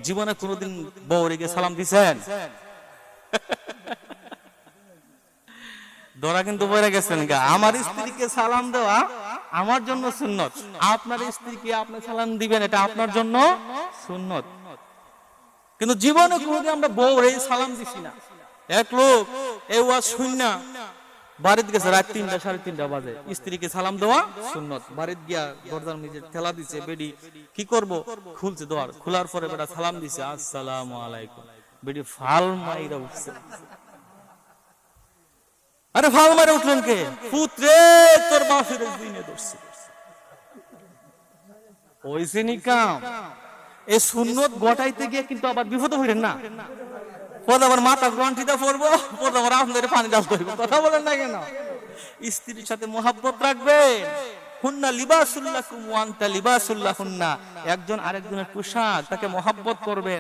জীবনে কোনোদিন বউরে গিয়ে সালাম দিছেন? ধরা কিন্তু বইরা গেছেন গা। আমার স্ত্রীকে সালাম দেওয়া আমার জন্য সুন্নত, আপনার স্ত্রীকে আপনি সালাম দিবেন এটা আপনার জন্য সুন্নত। কিন্তু জীবনে কোনোদিন আমরা বউরে সালাম দিছি না। এক লোক এই ওয়াজ শুননা বাড়িতে গেছে, রাত 3টা 3:30 বাজে, স্ত্রীকে সালাম দেওয়া সুন্নত। বাড়িতে গিয়া দরজার নিচে ঠেলা দিছে, বেডি কি করব, খুলছে দোয়ার, খোলার পরে বেটা সালাম দিছে, আসসালামু আলাইকুম। বেডি ফাল মাইরা উঠছে। আরে ফাল মাইরা উঠলেন কে? পুত্রে তোর বাপের দিনে ধরছে। ওইছে নি কাম। এই সুন্নত গটাইতে গিয়ে কিন্তু আবার বিপদ হইলেন না। পরে আবার মাথা গ্রন্থিটা পড়বো, পরে আবার আপনাদের পানি ডাল করব। কথা বলেন না কেন? স্ত্রীর সাথে মহাব্বত রাখবেন। হুন্না লিবাসুল্লাকুম ওয়া আনতা লিবাসুল্লাহুন্না। একজন আরেকজনের পোশাক, তাকে মহাব্বত করবেন।